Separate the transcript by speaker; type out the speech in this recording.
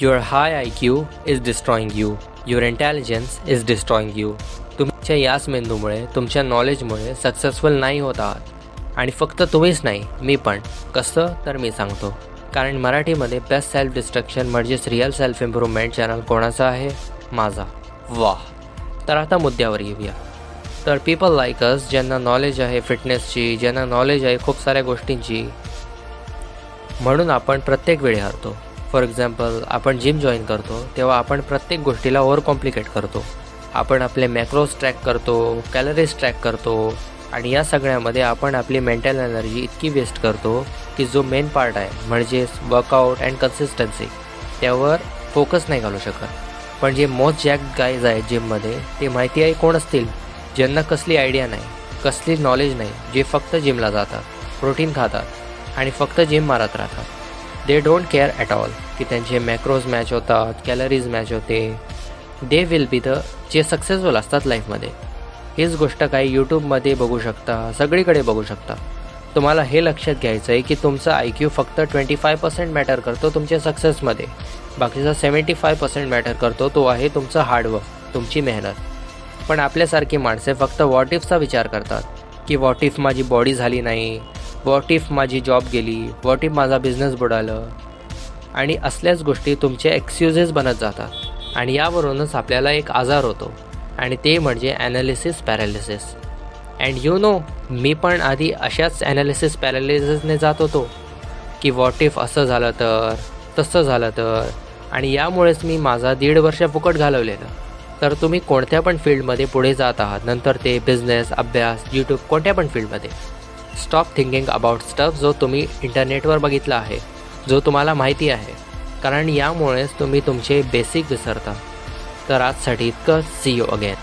Speaker 1: Your high IQ is destroying you. Your intelligence is destroying you. तुमच्या याच मेंदूमुळे, तुमच्या नॉलेजमुळे successful नाही होत आहात. आणि फक्त तुम्हीच नाही, मी पण. कसं तर मी सांगतो. कारण मराठीमध्ये बेस्ट सेल्फ डिस्ट्रक्शन म्हणजेच रिअल सेल्फ इम्प्रूव्हमेंट चॅनल कोणाचा आहे? माझा. वाह. तर आता मुद्द्यावर येऊया. तर पीपल लाईक अस ज्यांना नॉलेज आहे फिटनेसची, ज्यांना नॉलेज आहे खूप साऱ्या गोष्टींची, म्हणून आपण प्रत्येक वेळी हरतो. फॉर एक्झाम्पल, आपण जिम जॉईन करतो तेव्हा आपण प्रत्येक गोष्टीला ओव्हर कॉम्प्लिकेट करतो. आपण आपले मॅक्रोज ट्रॅक करतो, कॅलरीज ट्रॅक करतो आणि या सगळ्यामध्ये आपण आपली मेंटल एनर्जी इतकी वेस्ट करतो की जो मेन पार्ट आहे म्हणजेच वर्कआउट अँड कन्सिस्टन्सी त्यावर फोकस नाही घालू शकत. पण जे मोस्ट जॅक्ड गाईज आहेत जिममध्ये ते माहिती आहे कोण असतील? ज्यांना कसली आयडिया नाही, कसली नॉलेज नाही, जे फक्त जिमला जातात, प्रोटीन खातात आणि फक्त जिम मारत राहतात. They don't care at all की त्यांचे मॅक्रोज मॅच होतात, कॅलरीज मॅच होते. दे विल बी द जे सक्सेसफुल असतात लाईफमध्ये. हीच गोष्ट काही यूट्यूबमध्ये बघू शकता, सगळीकडे बघू शकता. तुम्हाला हे लक्षात घ्यायचं आहे की तुमचा IQ फक्त 25% मॅटर करतो तुमच्या सक्सेसमध्ये. बाकीचा 75% मॅटर करतो तो आहे तुमचं हार्डवर्क, तुमची मेहनत. पण आपल्यासारखी माणसे फक्त व्हॉट इफचा विचार करतात की व्हॉट इफ माझी बॉडी झाली नाही, व्हॉट इफ माझी जॉब गेली, व्हॉट इफ माझा बिझनेस बुडालं. आणि असल्याच गोष्टी तुमचे एक्सक्युजेस बनत जातात आणि यावरूनच आपल्याला एक आजार होतो आणि ते म्हणजे analysis paralysis. And you know, मी पण आधी अशाच ॲनालिसिस पॅरालिसिसने जात होतो की व्हॉट इफ असं झालं तर, तसं झालं तर. आणि यामुळेच मी माझा 1.5 वर्ष फुकट घालवलेलं. तर तुम्ही कोणत्या पण फील्डमध्ये पुढे जात आहात, नंतर ते बिझनेस, अभ्यास, यूट्यूब, कोणत्या पण फील्डमध्ये, स्टॉप थिंकिंग अबाउट स्टफ जो तुम्ही इंटरनेटवर बघितला आहे, जो तुम्हाला माहिती आहे. कारण यामुळेच तुम्ही तुमचे बेसिक विसरता. तर आजसाठी इतकं. See you again.